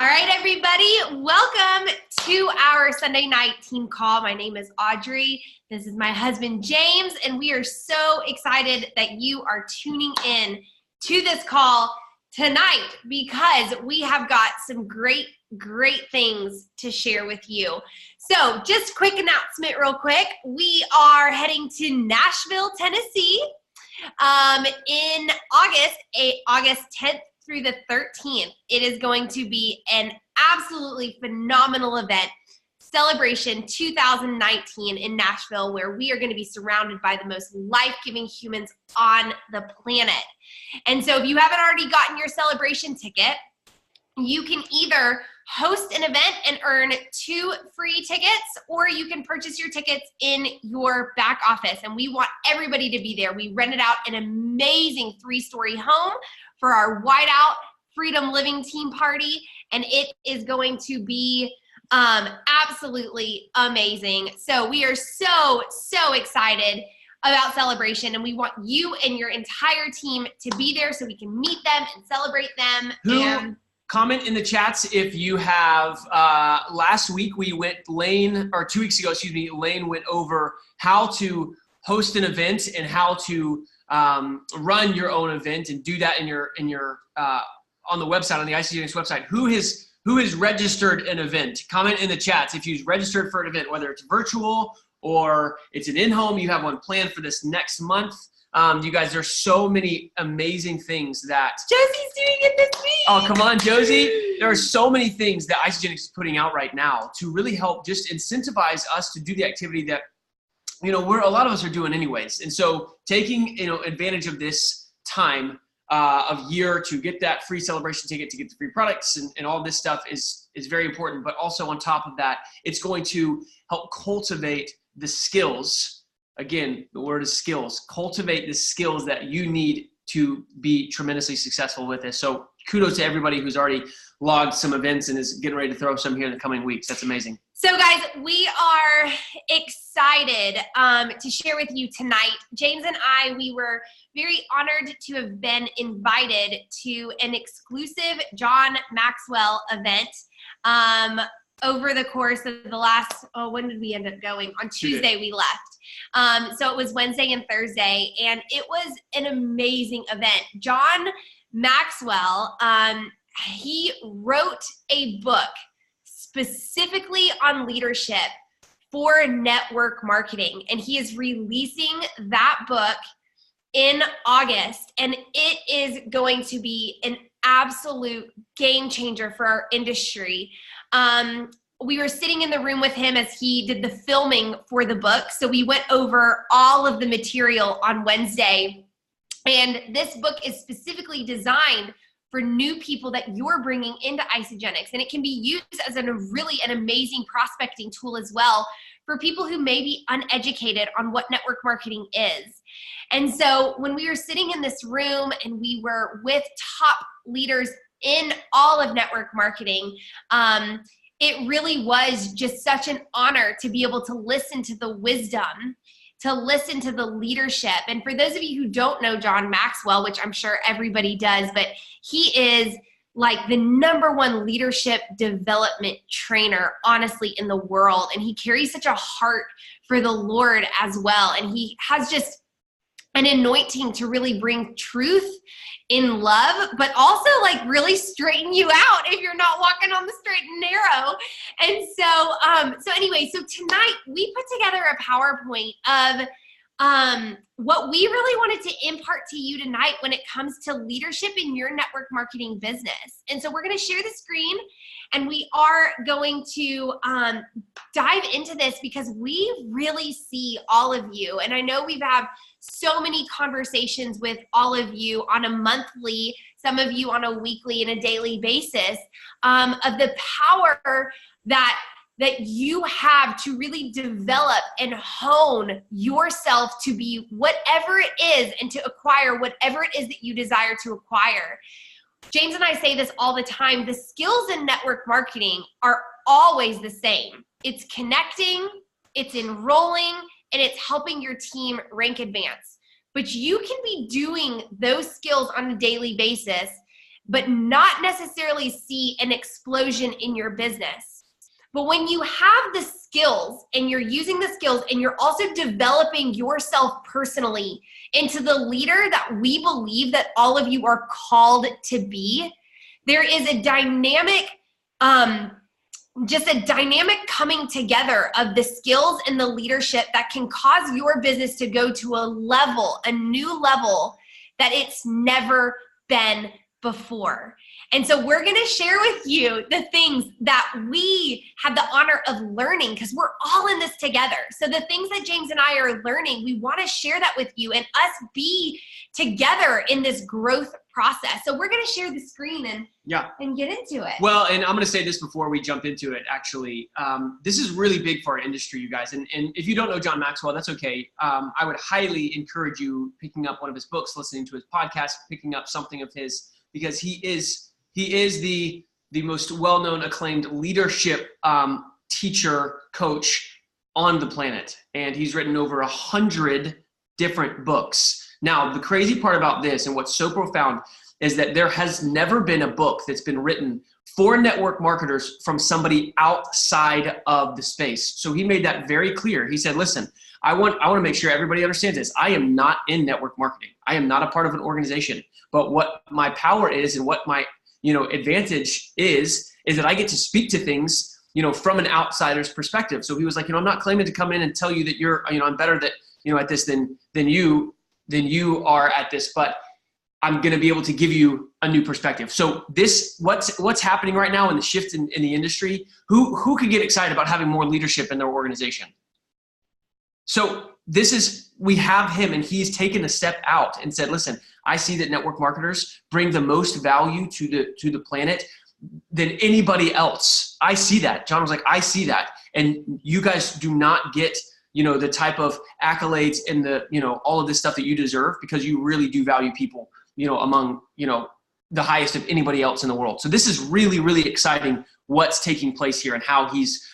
All right, everybody, welcome to our Sunday night team call. My name is Audrey. This is my husband, James, and we are so excited that you are tuning in to this call tonight because we have got some great things to share with you. So just quick announcement real quick. We are heading to Nashville, Tennessee in August 10th through the 13th. It is going to be an absolutely phenomenal event, Celebration 2019 in Nashville, where we are going to be surrounded by the most life-giving humans on the planet. And so if you haven't already gotten your celebration ticket, you can either host an event and earn 2 free tickets, or you can purchase your tickets in your back office. And we want everybody to be there. We rented out an amazing 3-story home for our Whiteout Freedom Living Team Party, and it is going to be absolutely amazing. So we are so excited about Celebration, and we want you and your entire team to be there so we can meet them and celebrate them. Comment in the chats if you have, last week we went, 2 weeks ago, Lane went over how to host an event and how to run your own event and do that in your on the website, on the Isagenix website. Who has registered an event? Comment in the chats if you've registered for an event, whether it's virtual or it's an in-home, you have one planned for this next month. You guys, there's so many amazing things that Josie's doing it this week. Oh, come on, Josie. There are so many things that Isagenix is putting out right now to really help just incentivize us to do the activity that, a lot of us are doing anyways. And so taking, advantage of this time of year to get that free celebration ticket, to get the free products and all this stuff is very important. But also on top of that, it's going to help cultivate the skills. Again, the word is skills. Cultivate the skills that you need to be tremendously successful with this. So kudos to everybody who's already logged some events and is getting ready to throw some here in the coming weeks. That's amazing. So guys, we are excited to share with you tonight. James and I, we were very honored to have been invited to an exclusive John Maxwell event over the course of the last, when did we end up going? On Tuesday we left. So it was Wednesday and Thursday, and it was an amazing event. John Maxwell, he wrote a book specifically on leadership for network marketing, and he is releasing that book in August, and it is going to be an absolute game changer for our industry. We were sitting in the room with him as he did the filming for the book. So we went over all of the material on Wednesday. And this book is specifically designed for new people that you're bringing into Isagenix. And it can be used as an amazing prospecting tool as well for people who may be uneducated on what network marketing is. And so when we were sitting in this room and we were with top leaders in all of network marketing, it really was just such an honor to be able to listen to the wisdom, to listen to the leadership. And for those of you who don't know John Maxwell, which I'm sure everybody does, but he is like the #1 leadership development trainer, honestly, in the world. And he carries such a heart for the Lord as well. And he has just an anointing to really bring truth in love, but also like really straighten you out if you're not walking on the straight and narrow. And so anyway, so tonight we put together a PowerPoint of what we really wanted to impart to you tonight when it comes to leadership in your network marketing business. And so we're going to share the screen, and we are going to dive into this because we really see all of you. And I know we've had so many conversations with all of you on a monthly, some of you on a weekly and a daily basis, of the power that you have to really develop and hone yourself to be whatever it is and to acquire whatever it is that you desire to acquire. James and I say this all the time. The skills in network marketing are always the same. It's connecting, it's enrolling, and it's helping your team rank advance. But you can be doing those skills on a daily basis but not necessarily see an explosion in your business. But when you have the skills and you're using the skills and you're also developing yourself personally into the leader that we believe that all of you are called to be, there is a dynamic, just a dynamic coming together of the skills and the leadership that can cause your business to go to a level, a new level that it's never been before. And so we're going to share with you the things that we have the honor of learning, because we're all in this together. So the things that James and I are learning, we want to share that with you and us be together in this growth process. So we're going to share the screen and get into it. Well, and I'm going to say this before we jump into it, actually. This is really big for our industry, you guys. And if you don't know John Maxwell, that's okay. I would highly encourage you picking up one of his books, listening to his podcast, picking up something of his, because he is the most well-known, acclaimed leadership teacher, coach on the planet. And he's written over 100 different books. Now, the crazy part about this and what's so profound is that there has never been a book that's been written for network marketers from somebody outside of the space. So he made that very clear. He said, listen, I want to make sure everybody understands this. I am not in network marketing. I am not a part of an organization. But what my power is and what my advantage is that I get to speak to things, from an outsider's perspective. So he was like, I'm not claiming to come in and tell you that you're, I'm better at this than you are at this, but I'm going to be able to give you a new perspective. So what's happening right now in the shift in the industry, who could get excited about having more leadership in their organization? So we have him, and he's taken a step out and said, listen, I see that network marketers bring the most value to the planet than anybody else. I see that. John was like, I see that. And you guys do not get, the type of accolades and all of this stuff that you deserve, because you really do value people, among, the highest of anybody else in the world. So this is really, really exciting what's taking place here and how he's,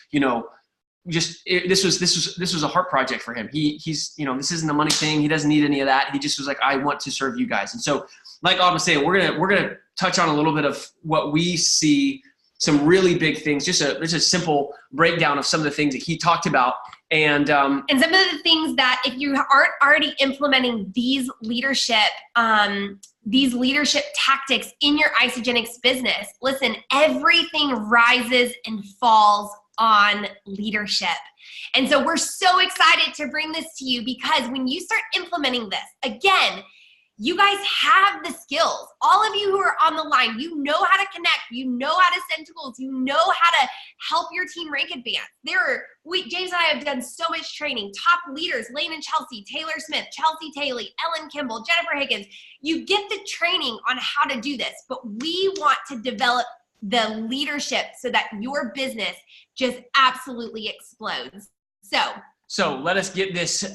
this was a heart project for him. He's this isn't a money thing. He doesn't need any of that. He just was like, I want to serve you guys. And so, like Autumn was saying, we're gonna touch on a little bit of what we see, some really big things. Just a simple breakdown of some of the things that he talked about, and some of the things that if you aren't already implementing these leadership tactics in your Isagenix business, listen, everything rises and falls on leadership. And so we're so excited to bring this to you, because when you start implementing this, again, you guys have the skills. All of you who are on the line, you know how to connect, you know how to send tools, you know how to help your team rank advance. James and I have done so much training. Top leaders, Lane and Chelsea, Taylor Smith, Chelsea Taylor, Ellen Kimball, Jennifer Higgins. You get the training on how to do this, but we want to develop the leadership so that your business just absolutely explodes. So let us get this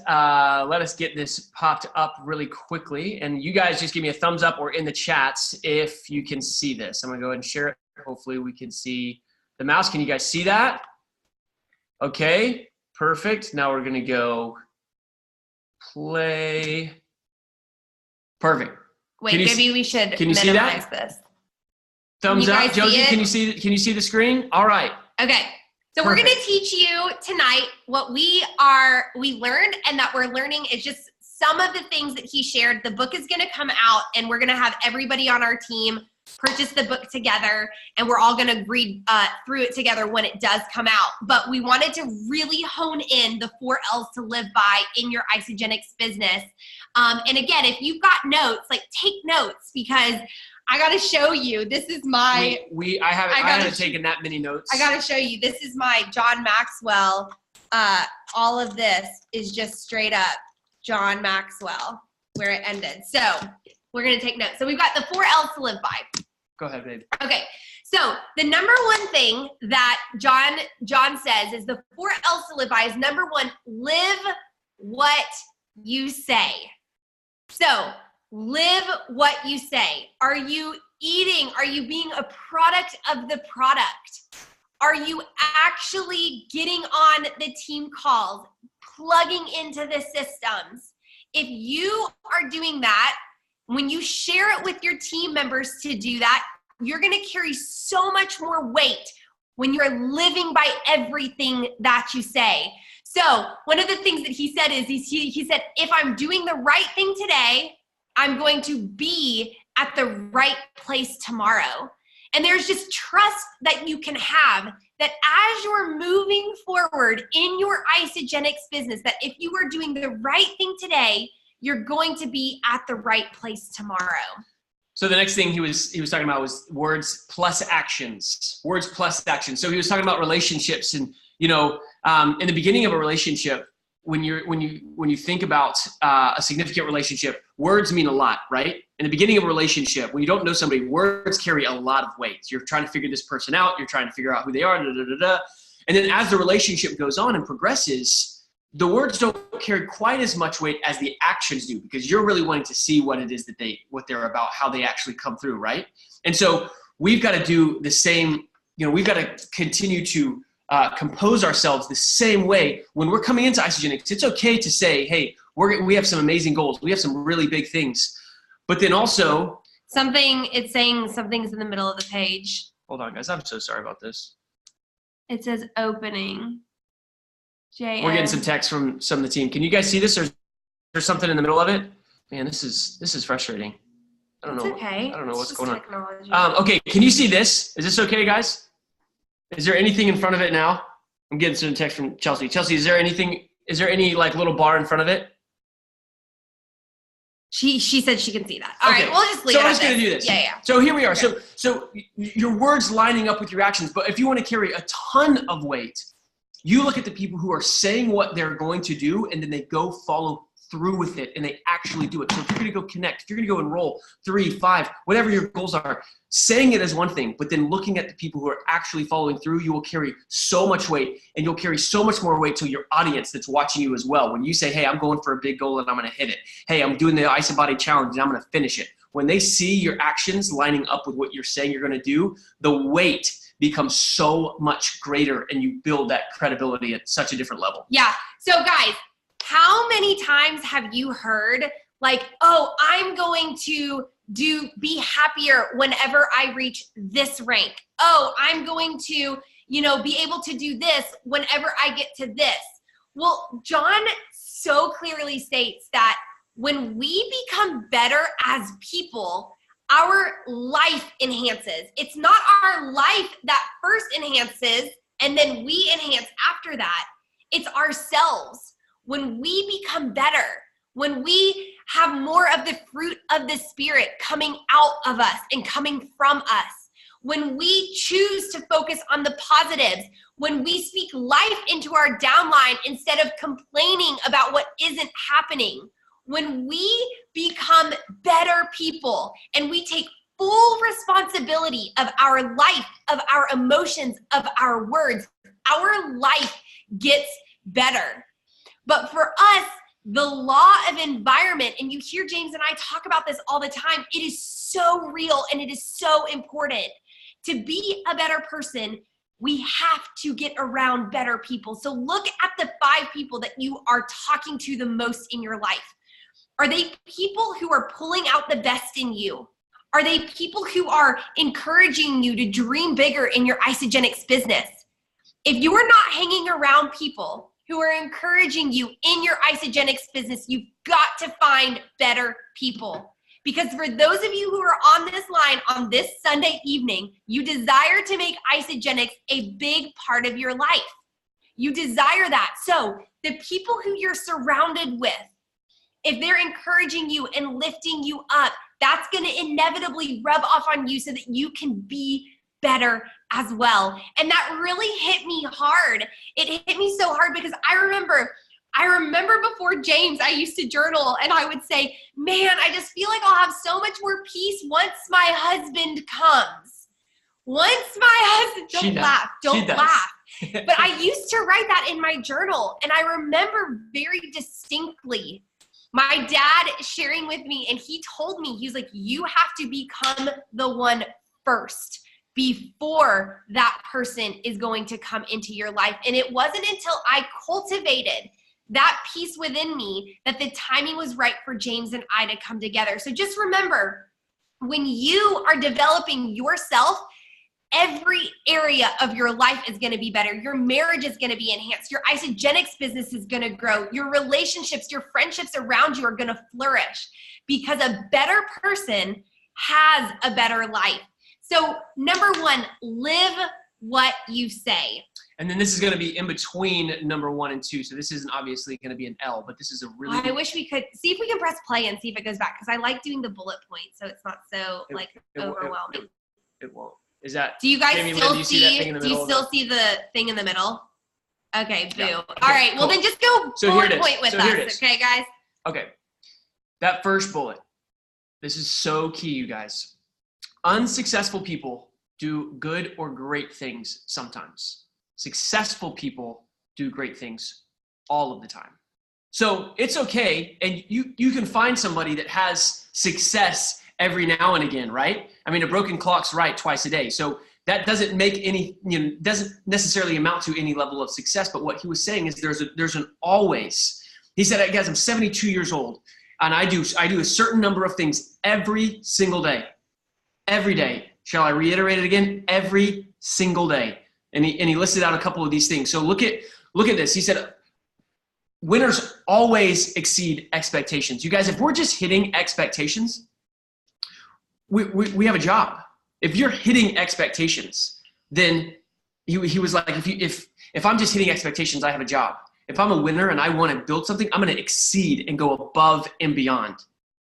popped up really quickly, and you guys just give me a thumbs up or in the chats if you can see this. I'm gonna go ahead and share it. Hopefully we can see the mouse. Can you guys see that? Okay, perfect. Now we're gonna go play. Perfect. Wait, maybe we should minimize this. Thumbs up. Josie, can you see the screen? All right. Okay. So we're going to teach you tonight what we learned, and that we're learning is just some of the things that he shared. The book is going to come out, and we're going to have everybody on our team purchase the book together, and we're all going to read through it together when it does come out. But we wanted to really hone in the 4 L's to live by in your Isagenix business. And again, if you've got notes, take notes, because I got to show you. This is my. I haven't taken that many notes. I got to show you. This is my John Maxwell. All of this is just straight up John Maxwell, where it ended. So we're going to take notes. So we've got the 4 L's to live by. Go ahead, babe. Okay. So the number one thing that John says is the 4 L's to live by is, number 1, live what you say. So live what you say. Are you eating? Are you being a product of the product? Are you actually getting on the team calls, plugging into the systems? If you are doing that, When you share it with your team members to do that, you're going to carry so much more weight when you're living by everything that you say. So one of the things that he said is, he said, if I'm doing the right thing today, I'm going to be at the right place tomorrow. And there's just trust that you can have that as you're moving forward in your Isagenix business, that if you are doing the right thing today, you're going to be at the right place tomorrow. So the next thing he was talking about was words plus actions. Words plus actions. So he was talking about relationships, and in the beginning of a relationship, when you think about a significant relationship, words mean a lot, right? In the beginning of a relationship, when you don't know somebody, words carry a lot of weight. You're trying to figure this person out. You're trying to figure out who they are. And then as the relationship goes on and progresses, the words don't carry quite as much weight as the actions do, because you're really wanting to see what it is that what they're about, how they actually come through, right? And so we've got to do the same. We've got to continue to compose ourselves the same way when we're coming into Isagenix. It's okay to say, hey, we have some amazing goals. We have some really big things. But then also it's saying something's in the middle of the page. Hold on, guys. I'm so sorry about this. It says opening. We're getting some text from some of the team. Can you guys see this, or is there something in the middle of it? Man, this is frustrating. I don't know. Okay. I don't know what's going technology. on. Okay, can you see this? Is this okay, guys? Is there anything in front of it now? I'm getting some text from Chelsea. Chelsea, is there any like little bar in front of it? She said she can see that. All right, we'll just leave it. So I'm just going to do this. Yeah. So here we are. Okay. So your words lining up with your actions, but if you want to carry a ton of weight, you look at the people who are saying what they're going to do, and then they go follow through with it, and they actually do it. So if you're going to go connect, if you're going to go enroll 3, 5, whatever your goals are, saying it is one thing, but then looking at the people who are actually following through, you will carry so much weight, and you'll carry so much more weight to your audience that's watching you as well. When you say, hey, I'm going for a big goal and I'm going to hit it. Hey, I'm doing the Ice and Body Challenge and I'm going to finish it. When they see your actions lining up with what you're saying you're going to do, the weight becomes so much greater, and you build that credibility at such a different level. Yeah. So guys, how many times have you heard like, oh, I'm going to be happier whenever I reach this rank. Oh, I'm going to, be able to do this whenever I get to this. Well, John so clearly states that when we become better as people, our life enhances. It's not our life that first enhances and then we enhance after that. It's ourselves. When we become better, when we have more of the fruit of the Spirit coming out of us and coming from us, when we choose to focus on the positives, when we speak life into our downline instead of complaining about what isn't happening, when we become better people and we take full responsibility of our life, of our emotions, of our words, our life gets better. But for us, the law of environment, and you hear James and I talk about this all the time, it is so real and it is so important. To be a better person, we have to get around better people. So look at the 5 people that you are talking to the most in your life. Are they people who are pulling out the best in you? Are they people who are encouraging you to dream bigger in your Isagenix business? If you are not hanging around people who are encouraging you in your Isagenix business, you've got to find better people. Because for those of you who are on this line on this Sunday evening, you desire to make Isagenix a big part of your life. You desire that. So the people who you're surrounded with, if they're encouraging you and lifting you up, that's going to inevitably rub off on you so that you can be better as well. And that really hit me hard. It hit me so hard because I remember before James, I used to journal and I would say, man, I just feel like I'll have so much more peace once my husband comes. Once my husband, don't laugh. But I used to write that in my journal. And I remember very distinctly my dad sharing with me, and he told me, he was like, you have to become the one first before that person is going to come into your life. And it wasn't until I cultivated that piece within me that the timing was right for James and I to come together. So just remember, when you are developing yourself, every area of your life is going to be better. Your marriage is going to be enhanced. Your Isagenix business is going to grow. Your relationships, your friendships around you are going to flourish, because a better person has a better life. So number one, live what you say. And then this is going to be in between number 1 and 2. So this isn't obviously going to be an L, but this is a really. I wish we could see if we can press play and see if it goes back, because I like doing the bullet points so it's not so overwhelming. It won't. Is that? Do you guys Jamie, still do you see that thing in the do you middle still see the thing in the middle? Okay, boo. Yeah. All right, well then just go bullet point with us, okay, guys? Okay. That first bullet. This is so key, you guys. Unsuccessful people do good or great things sometimes. Successful people do great things all of the time. So it's okay, and you can find somebody that has success every now and again, right? I mean, a broken clock's right twice a day. So that doesn't make any, doesn't necessarily amount to any level of success. But what he was saying is there's an always. He said, guys, I'm 72 years old, and I do a certain number of things every single day. Every day. Shall I reiterate it again? Every single day. And he listed out a couple of these things. So look at this. He said, winners always exceed expectations. You guys, if we're just hitting expectations, we have a job. If you're hitting expectations, then he was like, if I'm just hitting expectations, I have a job. If I'm a winner and I want to build something, I'm going to exceed and go above and beyond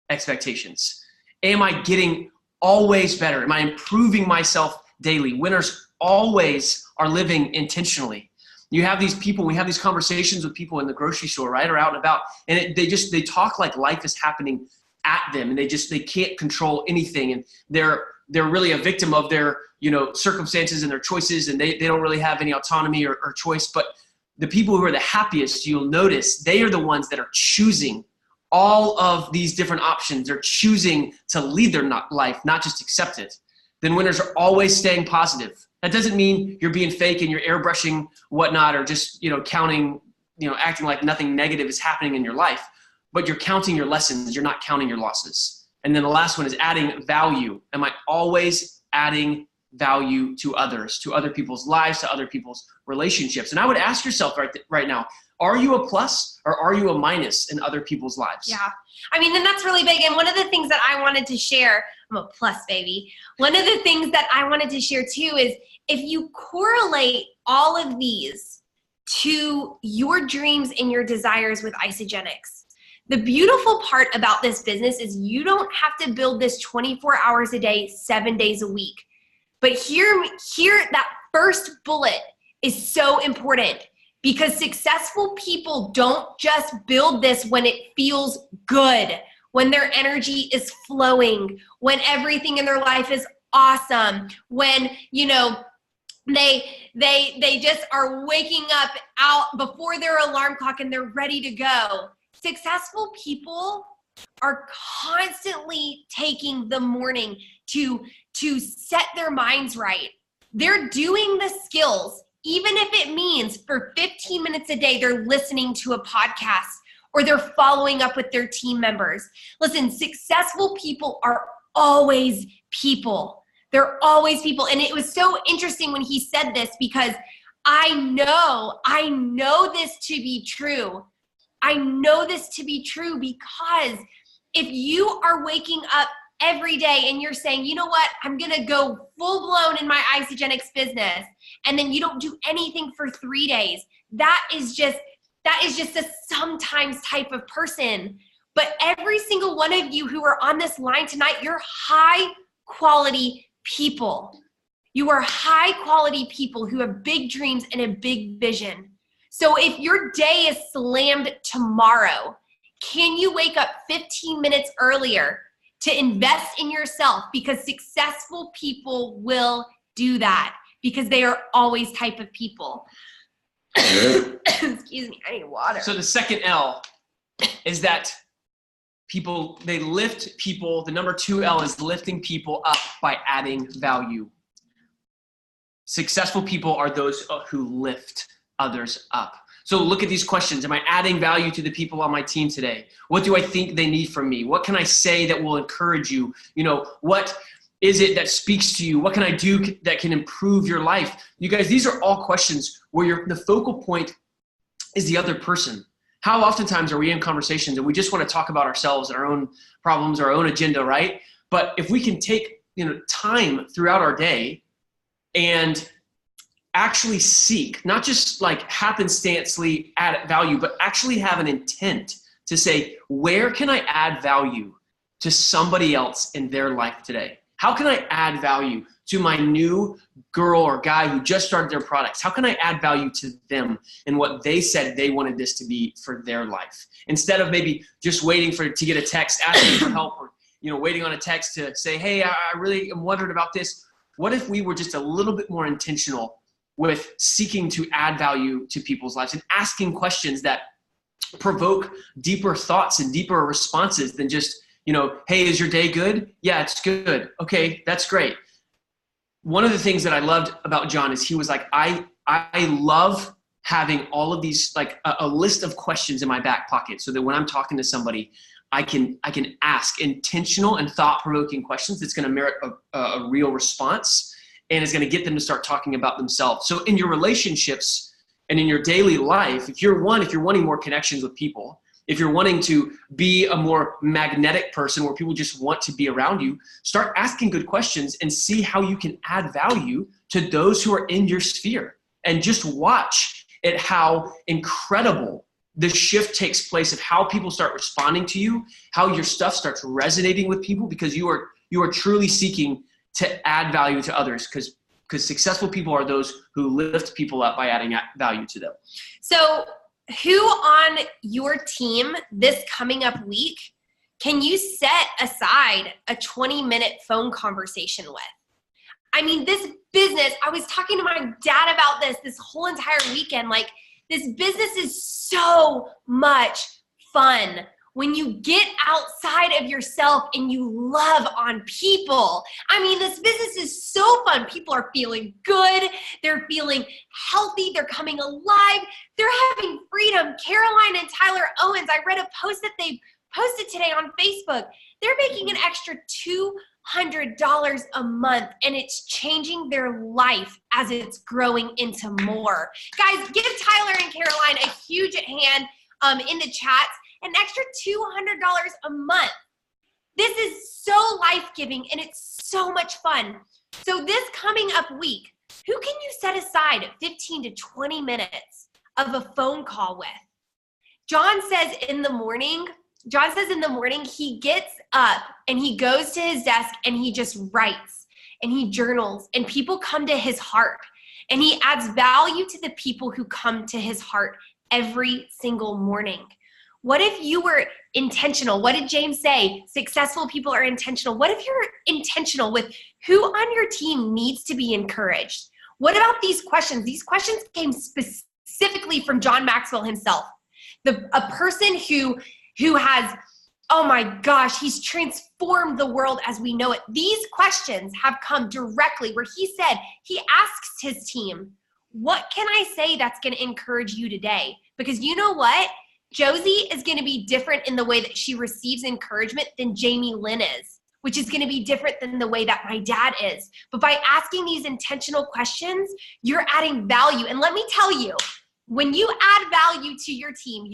expectations. Am I getting always better? Am I improving myself daily? Winners always are living intentionally. You have these people, we have these conversations with people in the grocery store, right, or out and about, and they talk like life is happening at them, and they can't control anything, and they're really a victim of their circumstances and their choices, and they don't really have any autonomy or choice. But the people who are the happiest, you'll notice, they are the ones that are choosing all of these different options. They're choosing to lead their life, not just accept it. Then winners are always staying positive. That doesn't mean you're being fake and you're airbrushing whatnot, or just counting, acting like nothing negative is happening in your life. But you're counting your lessons. You're not counting your losses. And then the last one is adding value. Am I always adding value to others, to other people's lives, to other people's relationships? And I would ask yourself right now, are you a plus or are you a minus in other people's lives? Yeah. I mean, and that's really big. And one of the things that I wanted to share, I'm a plus, baby. One of the things that I wanted to share too is if you correlate all of these to your dreams and your desires with Isagenix, the beautiful part about this business is you don't have to build this 24 hours a day, 7 days a week. But here, that first bullet is so important, because successful people don't just build this when it feels good, when their energy is flowing, when everything in their life is awesome, when, they just are waking up out before their alarm clock and they're ready to go. Successful people are constantly taking the morning to set their minds right. They're doing the skills, even if it means for 15 minutes a day, they're listening to a podcast or they're following up with their team members. Listen, successful people are always people. They're always people. And it was so interesting when he said this, because I know this to be true. I know this to be true because if you are waking up every day and you're saying, you know what, I'm going to go full blown in my Isagenix business, and then you don't do anything for 3 days, that is just a sometimes type of person. But every single one of you who are on this line tonight, you're high quality people. You are high quality people who have big dreams and a big vision. So if your day is slammed tomorrow, can you wake up 15 minutes earlier to invest in yourself? Because successful people will do that, because they are always type of people. Excuse me, I need water. So the second L is that people, they lift people. The number 2 L is lifting people up by adding value. Successful people are those who lift others up. So look at these questions. Am I adding value to the people on my team today? What do I think they need from me? What can I say that will encourage you? What is it that speaks to you? What can I do that can improve your life? You guys, these are all questions where the focal point is the other person. How oftentimes are we in conversations and we just want to talk about ourselves and our own problems, our own agenda, right? But if we can take time throughout our day and actually seek, not just like happenstancely add value, but actually have an intent to say, where can I add value to somebody else in their life today? How can I add value to my new girl or guy who just started their products? How can I add value to them and what they said they wanted this to be for their life? Instead of maybe just waiting to get a text asking for help, or waiting on a text to say, hey, I really am wondering about this. What if we were just a little bit more intentional with seeking to add value to people's lives and asking questions that provoke deeper thoughts and deeper responses than just, hey, is your day good? Yeah, it's good. Okay, that's great. One of the things that I loved about John is he was like, I love having all of these, like a list of questions in my back pocket so that when I'm talking to somebody, I can ask intentional and thought-provoking questions that's going to merit a real response and is going to get them to start talking about themselves. So in your relationships and in your daily life, if you're wanting more connections with people, if you're wanting to be a more magnetic person where people just want to be around you, start asking good questions and see how you can add value to those who are in your sphere. And just watch at how incredible the shift takes place of how people start responding to you, how your stuff starts resonating with people because you are truly seeking to add value to others, because successful people are those who lift people up by adding value to them. So who on your team this coming up week can you set aside a 20-minute phone conversation with? I mean, this business, I was talking to my dad about this whole entire weekend. Like, this business is so much fun when you get outside of yourself and you love on people. I mean, this business is so fun. People are feeling good. They're feeling healthy. They're coming alive. They're having freedom. Caroline and Tyler Owens, I read a post that they posted today on Facebook. They're making an extra $200 a month, and it's changing their life as it's growing into more. Guys, give Tyler and Caroline a huge hand in the chats. An extra $200 a month. This is so life-giving, and it's so much fun. So this coming up week, who can you set aside 15 to 20 minutes of a phone call with? John says in the morning he gets up and he goes to his desk and he just writes and he journals, and people come to his heart, and he adds value to the people who come to his heart every single morning. What if you were intentional? What did James say? Successful people are intentional. What if you're intentional with who on your team needs to be encouraged? What about these questions? These questions came specifically from John Maxwell himself. A person who has, oh my gosh, he's transformed the world as we know it. These questions have come directly where he said, he asks his team, what can I say that's going to encourage you today? Because you know what? Josie is going to be different in the way that she receives encouragement than Jamie Lynn is, which is going to be different than the way that my dad is. But by asking these intentional questions, you're adding value. And let me tell you, when you add value to your team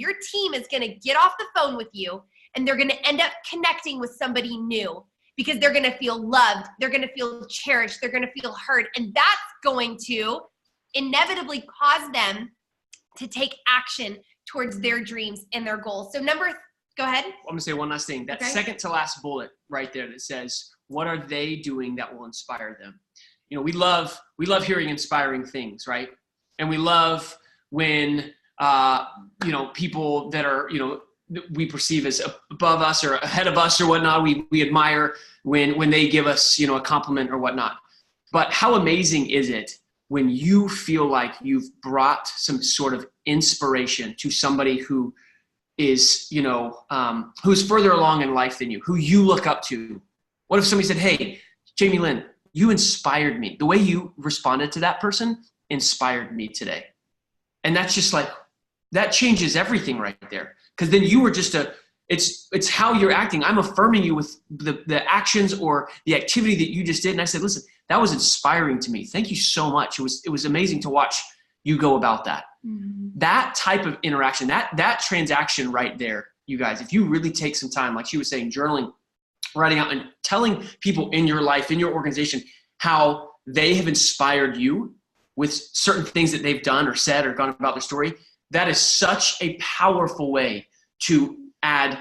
is going to get off the phone with you, and they're going to end up connecting with somebody new because they're going to feel loved. They're going to feel cherished. They're going to feel heard. And that's going to inevitably cause them to take action towards their dreams and their goals. So go ahead. I'm going to say one last thing. That second to last bullet right there that says, what are they doing that will inspire them? We love hearing inspiring things, right? And we love when, people that are, we perceive as above us or ahead of us or whatnot, we admire when they give us, a compliment or whatnot. But how amazing is it when you feel like you've brought some sort of inspiration to somebody who is, who's further along in life than you, who you look up to? What if somebody said, hey, Jamie Lynn, you inspired me. The way you responded to that person inspired me today. And that's just like, that changes everything right there. Because then you were just it's how you're acting. I'm affirming you with the actions or the activity that you just did. And I said, listen, that was inspiring to me. Thank you so much. It was amazing to watch you go about that. Mm-hmm. That type of interaction, that transaction right there, you guys, if you really take some time, like she was saying, journaling, writing out and telling people in your life, in your organization, how they have inspired you with certain things that they've done or said or gone about their story, that is such a powerful way to add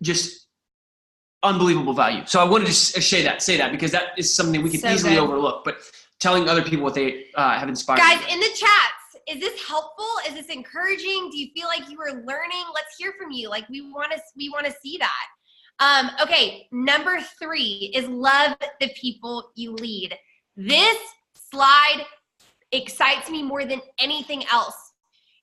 just unbelievable value. So I wanted to say that because that is something we can easily overlook, but telling other people what they have inspired. Guys, in the chats, is this helpful? Is this encouraging? Do you feel like you are learning? Let's hear from you. Like we want to see that. Okay, number 3 is love the people you lead. This slide excites me more than anything else.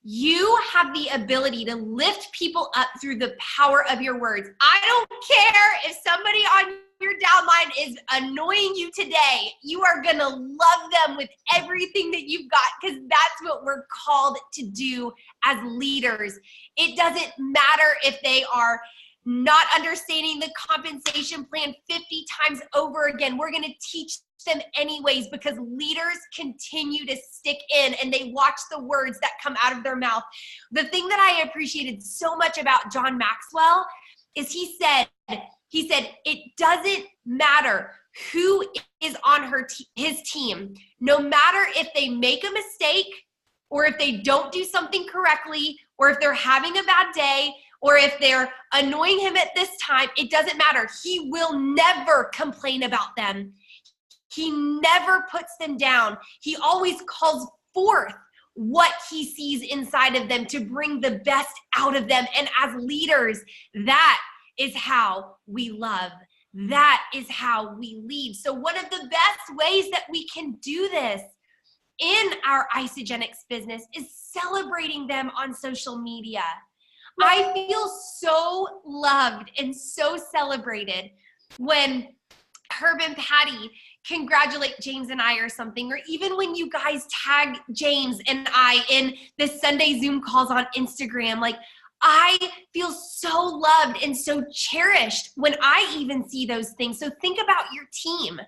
You have the ability to lift people up through the power of your words. I don't care if somebody on your downline is annoying you today. You are going to love them with everything that you've got, because that's what we're called to do as leaders. It doesn't matter if they are not understanding the compensation plan 50 times over again. We're going to teach them anyways, because leaders continue to stick in and they watch the words that come out of their mouth. The thing that I appreciated so much about John Maxwell is he said it doesn't matter who is on his team, no matter if they make a mistake or if they don't do something correctly or if they're having a bad day or if they're annoying him at this time, it doesn't matter. He will never complain about them. He never puts them down. He always calls forth what he sees inside of them to bring the best out of them. And as leaders, that is how we love. That is how we lead. So one of the best ways that we can do this in our Isagenix business is celebrating them on social media. I feel so loved and so celebrated when Herb and Patty congratulate James and I or something, or even when you guys tag James and I in the Sunday Zoom calls on Instagram. Like, I feel so loved and so cherished when I even see those things. So think about your team.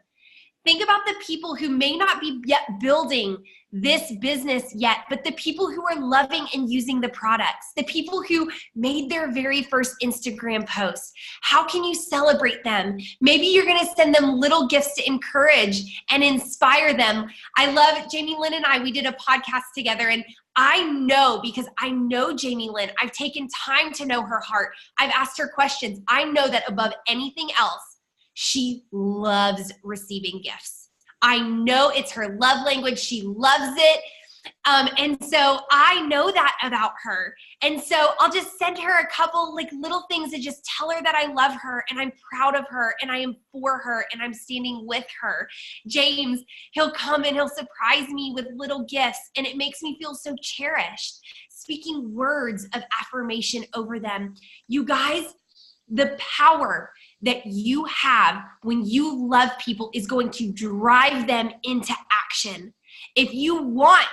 Think about the people who may not be yet building this business yet, but the people who are loving and using the products, the people who made their very first Instagram post. How can you celebrate them? Maybe you're going to send them little gifts to encourage and inspire them. I love Jamie Lynn and we did a podcast together, and I know, because I know Jamie Lynn, I've taken time to know her heart. I've asked her questions. I know that above anything else, she loves receiving gifts. I know it's her love language. She loves it. And so I know that about her. And so I'll just send her a couple like little things to just tell her that I love her and I'm proud of her and I am for her and I'm standing with her. James, he'll come and he'll surprise me with little gifts, and it makes me feel so cherished. Speaking words of affirmation over them. You guys, the power that you have when you love people is going to drive them into action. If you want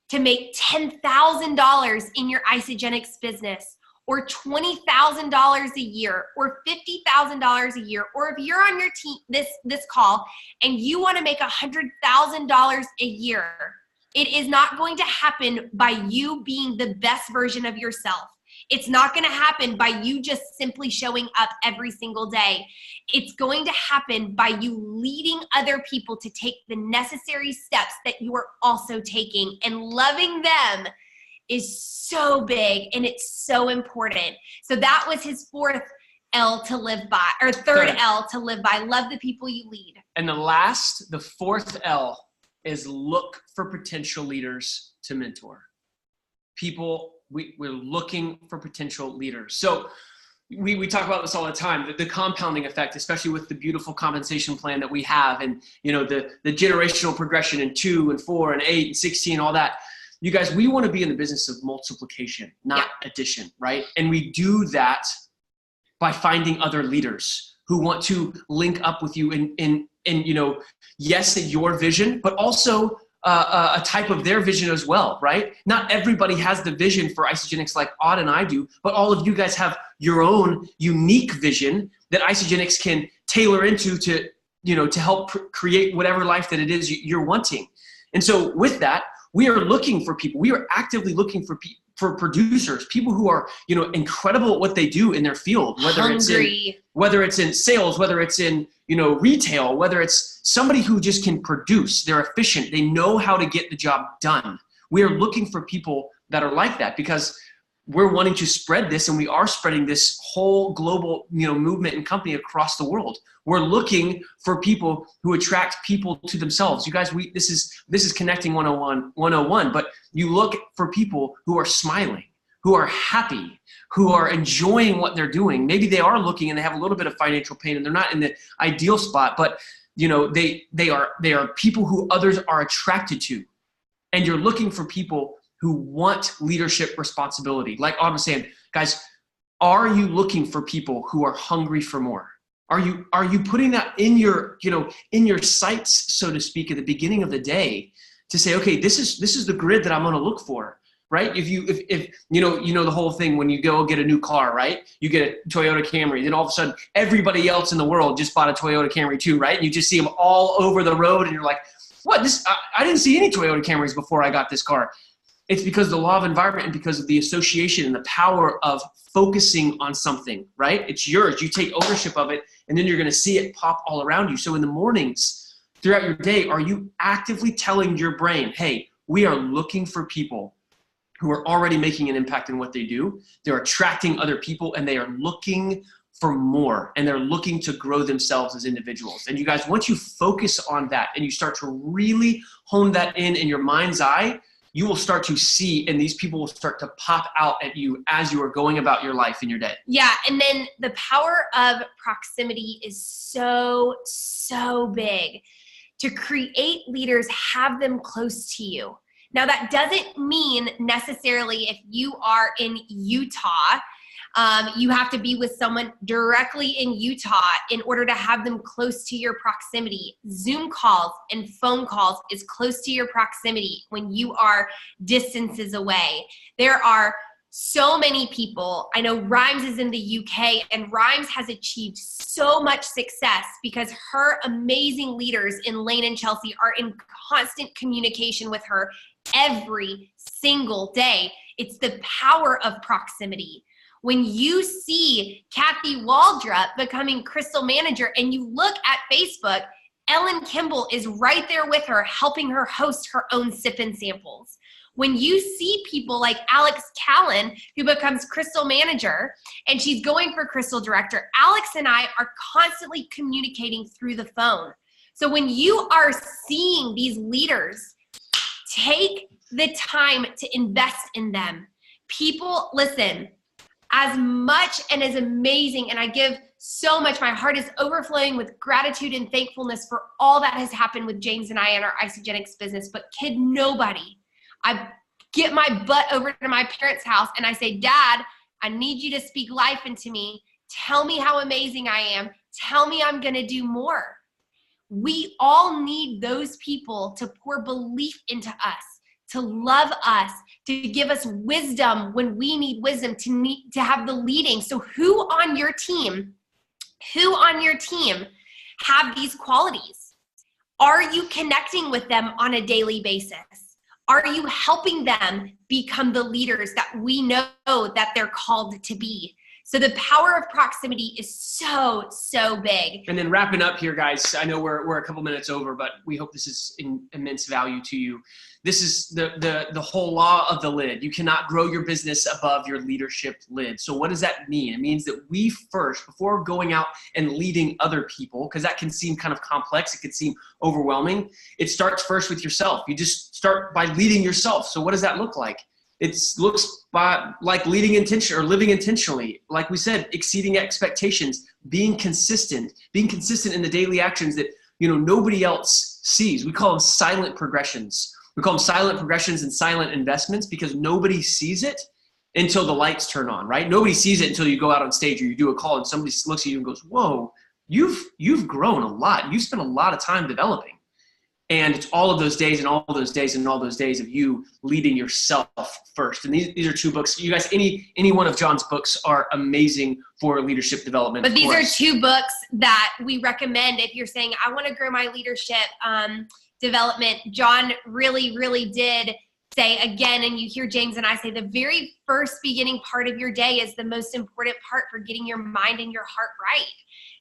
to make $10,000 in your Isagenix business, or $20,000 a year, or $50,000 a year, or if you're on your team this call and you want to make $100,000 a year, it is not going to happen by you being the best version of yourself. It's not going to happen by you just simply showing up every single day. It's going to happen by you leading other people to take the necessary steps that you are also taking, and loving them is so big and it's so important. So that was his fourth L to live by, or third L to live by. Love the people you lead. And the fourth L is look for potential leaders to mentor. People, we're looking for potential leaders. So we talk about this all the time, the compounding effect, especially with the beautiful compensation plan that we have, and the generational progression in 2 and 4 and 8 and 16, all that. You guys, we want to be in the business of multiplication, not addition, right? And we do that by finding other leaders who want to link up with you in yes, your vision, but also a type of their vision as well, right? Not everybody has the vision for Isagenix like Aude and I do, but all of you guys have your own unique vision that Isagenix can tailor into to, to help create whatever life that it is you're wanting. And so with that, we are looking for people. We are actively looking for producers, people who are, incredible at what they do in their field, whether it's in sales, whether it's in, retail, whether it's somebody who just can produce, they're efficient, they know how to get the job done. We are looking for people that are like that because we're wanting to spread this, and we are spreading this whole global, movement and company across the world. We're looking for people who attract people to themselves. You guys, this is Connecting 101, but you look for people who are smiling, who are happy, who are enjoying what they're doing. Maybe they are looking and they have a little bit of financial pain and they're not in the ideal spot, but they are people who others are attracted to. And you're looking for people who want leadership responsibility. Like I was saying, guys, are you looking for people who are hungry for more? Are you putting that in your, in your sights, so to speak, at the beginning of the day to say, okay, this is the grid that I'm going to look for, right? If the whole thing when you go get a new car, right? You get a Toyota Camry, then all of a sudden everybody else in the world just bought a Toyota Camry too, right? And you just see them all over the road and you're like, what? I didn't see any Toyota Camrys before I got this car. It's because the law of environment and because of the association and the power of focusing on something, right? It's yours. You take ownership of it, and then you're going to see it pop all around you. So in the mornings, throughout your day, are you actively telling your brain, hey, we are looking for people who are already making an impact in what they do. They're attracting other people, and they are looking for more, and they're looking to grow themselves as individuals. And you guys, once you focus on that and you start to really hone that in your mind's eye, you will start to see, and these people will start to pop out at you as you are going about your life in your day. Yeah, and then the power of proximity is so, so big. To create leaders, have them close to you. Now, that doesn't mean necessarily if you are in Utah, you have to be with someone directly in Utah in order to have them close to your proximity. Zoom calls and phone calls is close to your proximity when you are distances away. There are so many people. I know Rhymes is in the UK, and Rhymes has achieved so much success because her amazing leaders in Lane and Chelsea are in constant communication with her every single day. It's the power of proximity. When you see Kathy Waldrop becoming Crystal Manager and you look at Facebook, Ellen Kimball is right there with her, helping her host her own sip and samples. When you see people like Alex Callan, who becomes Crystal Manager, and she's going for Crystal Director, Alex and I are constantly communicating through the phone. So when you are seeing these leaders, take the time to invest in them. People, listen, as much and as amazing, and I give so much, my heart is overflowing with gratitude and thankfulness for all that has happened with James and I in our Isagenix business, but kid nobody. I get my butt over to my parents' house and I say, Dad, I need you to speak life into me. Tell me how amazing I am. Tell me I'm going to do more. We all need those people to pour belief into us, to love us, to give us wisdom when we need wisdom, to have the leading. So who on your team have these qualities? Are you connecting with them on a daily basis? Are you helping them become the leaders that we know that they're called to be? So the power of proximity is so, so big. And then wrapping up here, guys, I know we're a couple minutes over, but we hope this is immense value to you. This is the whole law of the lid. You cannot grow your business above your leadership lid. So what does that mean? It means that we first, before going out and leading other people, because that can seem kind of complex, it can seem overwhelming, it starts first with yourself. You just start by leading yourself. So what does that look like? It looks like leading intention or living intentionally. Like we said, exceeding expectations, being consistent in the daily actions that nobody else sees. We call them silent progressions. We call them silent progressions and silent investments because nobody sees it until the lights turn on, right? Nobody sees it until you go out on stage or you do a call and somebody looks at you and goes, "Whoa, you've grown a lot. You've spent a lot of time developing." And it's all of those days and all of those days and all those days of you leading yourself first. And these are 2 books. You guys, any one of John's books are amazing for leadership development. But these are 2 books that we recommend if you're saying, I want to grow my leadership development. John really, really did say again, and you hear James and I say, the very first beginning part of your day is the most important part for getting your mind and your heart right.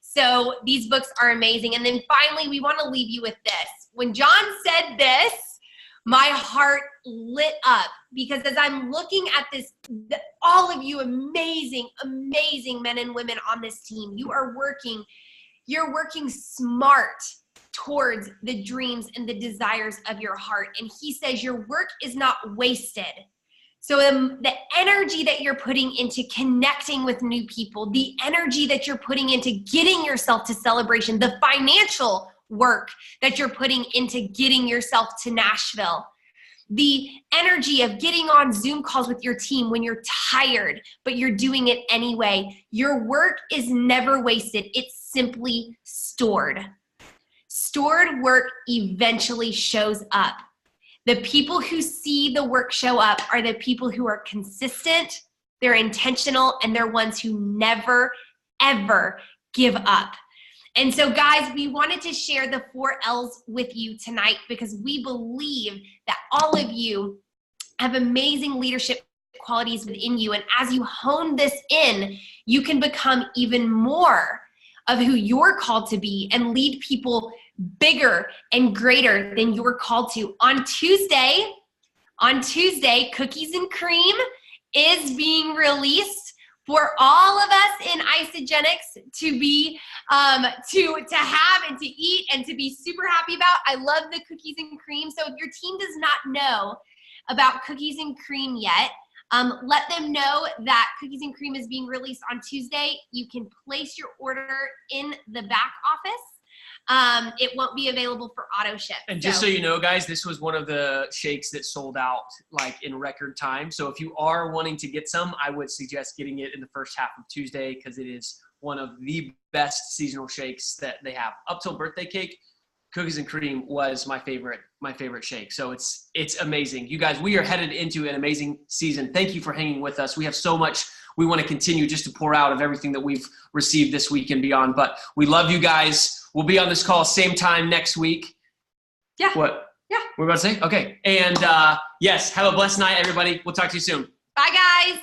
So these books are amazing. And then finally, we want to leave you with this. When John said this, my heart lit up, because as I'm looking at this, all of you amazing, amazing men and women on this team, you're working smart towards the dreams and the desires of your heart. And he says your work is not wasted. So the energy that you're putting into connecting with new people, the energy that you're putting into getting yourself to Celebration, the financial work that you're putting into getting yourself to Nashville, the energy of getting on Zoom calls with your team when you're tired, but you're doing it anyway. Your work is never wasted. It's simply stored. Stored work eventually shows up. The people who see the work show up are the people who are consistent, they're intentional, and they're ones who never, ever give up. And so, guys, we wanted to share the 4 L's with you tonight because we believe that all of you have amazing leadership qualities within you. And as you hone this in, you can become even more of who you're called to be and lead people bigger and greater than you're called to. On Tuesday, Cookies and Cream is being released for all of us in Isagenix to be, to have and to eat and to be super happy about. I love the Cookies and Cream. So if your team does not know about Cookies and Cream yet, let them know that Cookies and Cream is being released on Tuesday. You can place your order in the back office. It won't be available for auto ship. And just so you know, guys, this was one of the shakes that sold out like in record time. So if you are wanting to get some, I would suggest getting it in the first half of Tuesday because it is one of the best seasonal shakes that they have. Up till birthday cake, Cookies and Cream was my favorite shake. So it's amazing. You guys, we are headed into an amazing season. Thank you for hanging with us. We have so much we want to continue just to pour out of everything that we've received this week and beyond. But we love you guys. We'll be on this call same time next week. Yeah. What? Yeah. We're about to say? Okay. And yes, have a blessed night, everybody. We'll talk to you soon. Bye, guys.